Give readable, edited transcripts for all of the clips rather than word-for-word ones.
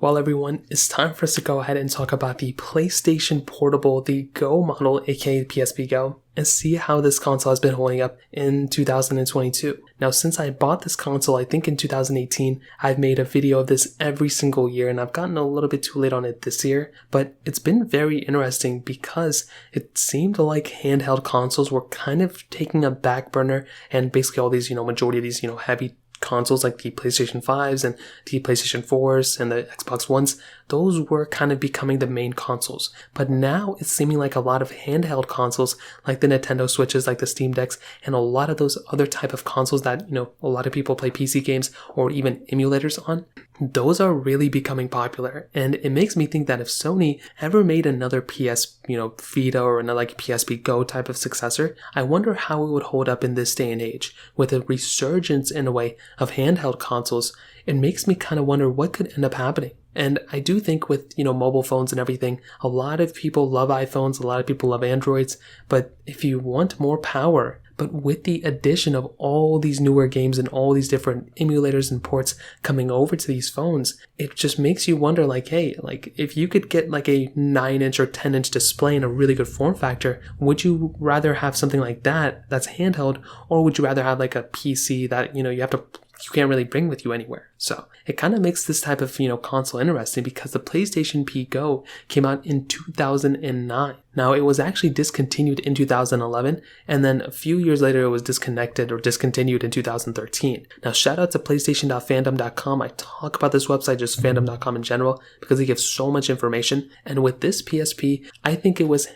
Well, everyone, it's time for us to go ahead and talk about the PlayStation Portable, the Go model, aka PSP Go, and see how this console has been holding up in 2022. Now, since I bought this console, I think in 2018, I've made a video of this every single year, and I've gotten a little bit too late on it this year, but it's been very interesting because it seemed like handheld consoles were kind of taking a back burner, and basically all these, majority of these, heavy consoles like the PlayStation 5s and the PlayStation 4s and the Xbox Ones, those were kind of becoming the main consoles. But now it's seeming like a lot of handheld consoles like the Nintendo Switches, like the Steam Decks, and a lot of those other type of consoles that, a lot of people play PC games or even emulators on, those are really becoming popular. And it makes me think that if Sony ever made another Vita or another like PSP Go type of successor, I wonder how it would hold up in this day and age. With a resurgence in a way of handheld consoles, it makes me kind of wonder what could end up happening. And I do think with, mobile phones and everything, a lot of people love iPhones, a lot of people love Androids, but if you want more power, but with the addition of all these newer games and all these different emulators and ports coming over to these phones, it just makes you wonder if you could get like a 9-inch or 10-inch display in a really good form factor, would you rather have something like that that's handheld, or would you rather have like a PC that, you can't really bring with you anywhere? So it kind of makes this type of, console interesting because the PlayStation P Go came out in 2009. Now, it was actually discontinued in 2011, and then a few years later, it was discontinued in 2013. Now, shout out to PlayStation.fandom.com. I talk about this website, just fandom.com in general, because they give so much information. And with this PSP, I think it was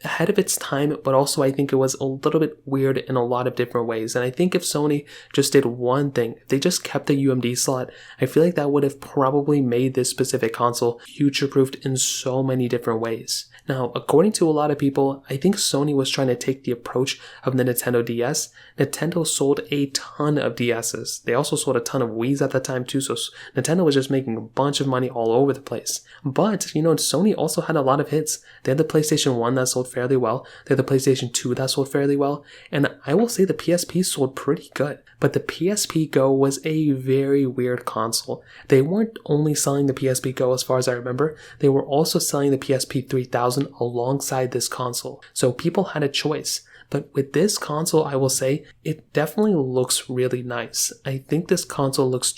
ahead of its time, but also I think it was a little bit weird in a lot of different ways. And I think if Sony just did one thing, if they just kept the UMD slot, I feel like that would have probably made this specific console future-proofed in so many different ways. Now, according to a lot of people, I think Sony was trying to take the approach of the Nintendo DS. Nintendo sold a ton of DSs. They also sold a ton of Wiis at that time too, so Nintendo was just making a bunch of money all over the place. But, Sony also had a lot of hits. They had the PlayStation 1 that sold fairly well. They had the PlayStation 2 that sold fairly well. And I will say the PSP sold pretty good. But the PSP Go was a very weird console. They weren't only selling the PSP Go as far as I remember, they were also selling the PSP 3000 alongside this console. So people had a choice. But with this console, I will say, it definitely looks really nice. I think this console looks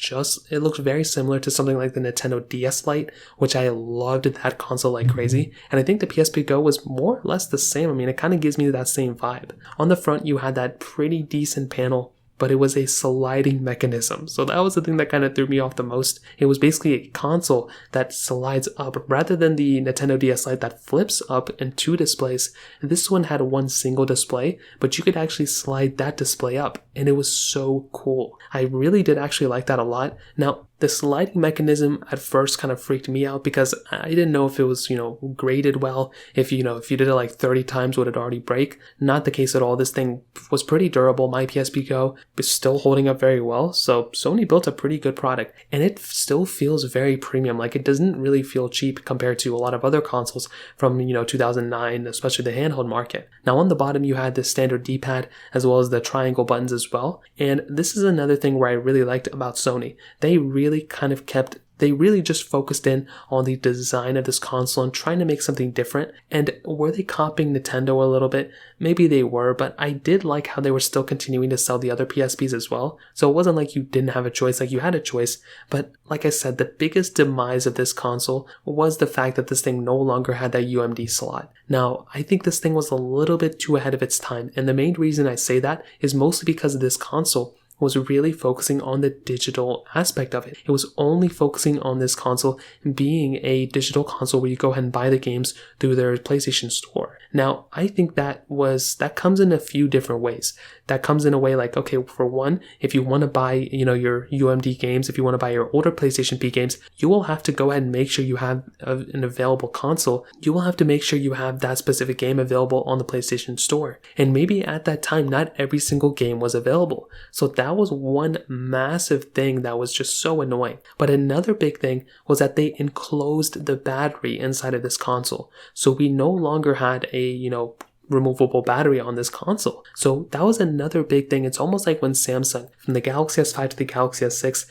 very similar to something like the Nintendo DS Lite, which I loved that console like crazy. And I think the PSP Go was more or less the same. I mean, it kind of gives me that same vibe. On the front, you had that pretty decent panel, but it was a sliding mechanism. So that was the thing that kind of threw me off the most. It was basically a console that slides up rather than the Nintendo DS Lite that flips up in two displays. And this one had one single display, but you could actually slide that display up, and it was so cool. I really did actually like that a lot. Now, the sliding mechanism at first kind of freaked me out because I didn't know if it was, graded well. If you did it like 30 times, would it already break? Not the case at all. This thing was pretty durable. My PSP Go is still holding up very well. So Sony built a pretty good product, and it still feels very premium. Like, it doesn't really feel cheap compared to a lot of other consoles from, 2009, especially the handheld market. Now, on the bottom, you had the standard D-pad as well as the triangle buttons as well. And this is another thing where I really liked about Sony. They really just focused in on the design of this console and trying to make something different. And were they copying Nintendo a little bit? Maybe they were, but I did like how they were still continuing to sell the other PSPs as well. So it wasn't like you didn't have a choice, like you had a choice. But like I said, the biggest demise of this console was the fact that this thing no longer had that UMD slot. Now, I think this thing was a little bit too ahead of its time. And the main reason I say that is mostly because of this console was really focusing on the digital aspect of it. It was only focusing on this console being a digital console where you go ahead and buy the games through their PlayStation Store. Now, I think that comes in a few different ways. That comes in a way like, okay, for one, if you want to buy, your UMD games, if you want to buy your older PlayStation P games, you will have to go ahead and make sure you have an available console. You will have to make sure you have that specific game available on the PlayStation Store. And maybe at that time, not every single game was available. So that was one massive thing that was just so annoying. But another big thing was that they enclosed the battery inside of this console. So we no longer had a, removable battery on this console. So that was another big thing. It's almost like when Samsung, from the Galaxy S5 to the Galaxy S6,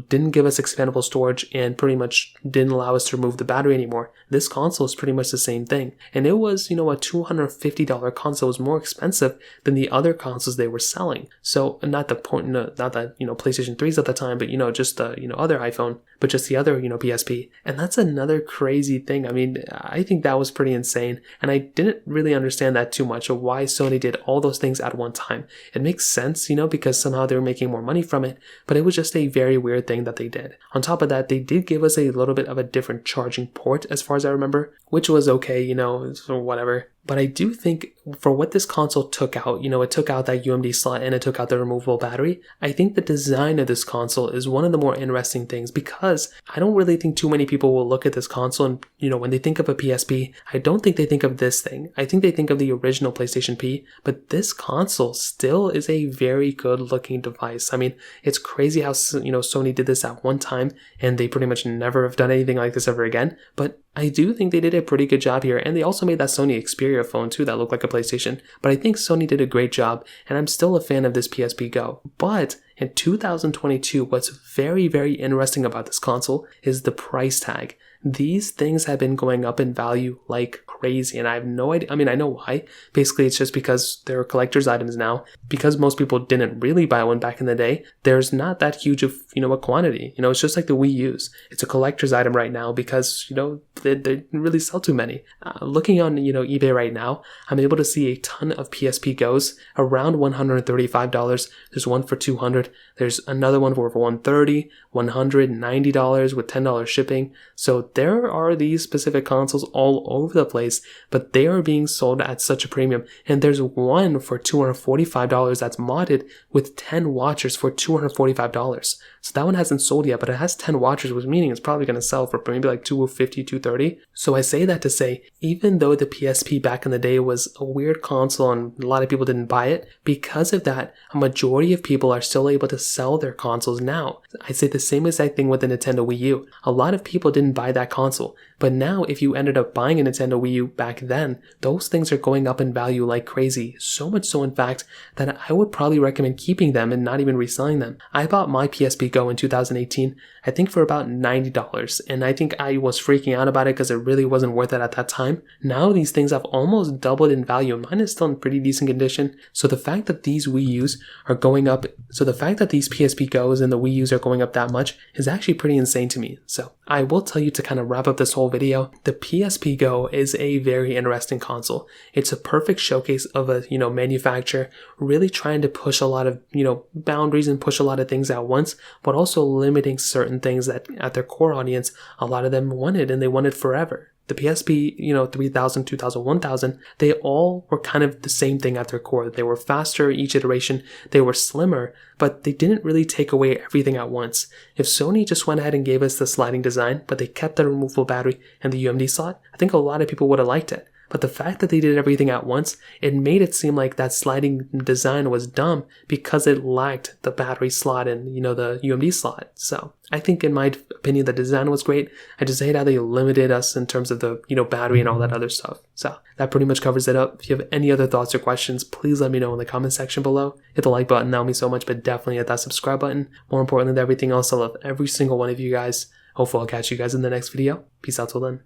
didn't give us expandable storage and pretty much didn't allow us to remove the battery anymore. This console is pretty much the same thing. And it was, a $250 console. It was more expensive than the other consoles they were selling. So not that, PlayStation 3s at the time, but, just the, other iPhone, but just the other, PSP. And that's another crazy thing. I mean, I think that was pretty insane. And I didn't really understand that too much of why Sony did all those things at one time. It makes sense, because somehow they were making more money from it, but it was just a very weird thing that they did. On top of that, they did give us a little bit of a different charging port as far as I remember, which was okay, or whatever. But I do think for what this console took out, it took out that UMD slot and it took out the removable battery. I think the design of this console is one of the more interesting things because I don't really think too many people will look at this console and, when they think of a PSP, I don't think they think of this thing. I think they think of the original PlayStation P, but this console still is a very good looking device. I mean, it's crazy how, Sony did this at one time and they pretty much never have done anything like this ever again. But I do think they did a pretty good job here, and they also made that Sony Xperia phone too that looked like a PlayStation. But I think Sony did a great job, and I'm still a fan of this PSP Go. But in 2022, what's very, very interesting about this console is the price tag. These things have been going up in value like crazy, and I have no idea. I mean, I know why. Basically, it's just because they're collector's items now. Because most people didn't really buy one back in the day, there's not that huge of, a quantity. It's just like the Wii U's. It's a collector's item right now because, they didn't really sell too many. Looking on, eBay right now, I'm able to see a ton of PSP Go's around $135. There's one for $200. There's another one for $130, $190 with $10 shipping. So there are these specific consoles all over the place, but they are being sold at such a premium. And there's one for $245 that's modded with 10 watchers for $245. So that one hasn't sold yet, but it has 10 watchers, which meaning it's probably going to sell for maybe like $250, $230. So I say that to say, even though the PSP back in the day was a weird console and a lot of people didn't buy it, because of that, a majority of people are still able to sell their consoles now. I say the same exact thing with the Nintendo Wii U. A lot of people didn't buy that console, but now if you ended up buying a Nintendo Wii U back then, those things are going up in value like crazy. So much so, in fact, that I would probably recommend keeping them and not even reselling them. I bought my PSP Go in 2018, I think for about $90, and I think I was freaking out about it because it really wasn't worth it at that time. Now these things have almost doubled in value. Mine is still in pretty decent condition. So the fact that these Wii U's are going up, so the fact that these PSP Go's and the Wii U's are going up that much is actually pretty insane to me. So I will tell you, to kind of wrap up this whole video, the PSP Go is a very interesting console. It's a perfect showcase of a, manufacturer really trying to push a lot of, boundaries and push a lot of things at once, but also limiting certain things that at their core audience, a lot of them wanted, and they wanted forever. The PSP, 3000, 2000, 1000, they all were kind of the same thing at their core. They were faster each iteration, they were slimmer, but they didn't really take away everything at once. If Sony just went ahead and gave us the sliding design, but they kept the removable battery and the UMD slot, I think a lot of people would have liked it. But the fact that they did everything at once, it made it seem like that sliding design was dumb because it lacked the battery slot and, the UMD slot. So I think, in my opinion, the design was great. I just hate how they limited us in terms of the, battery and all that other stuff. So that pretty much covers it up. If you have any other thoughts or questions, please let me know in the comment section below. Hit the like button, that would mean so much, but definitely hit that subscribe button. More importantly than everything else, I love every single one of you guys. Hopefully I'll catch you guys in the next video. Peace out till then.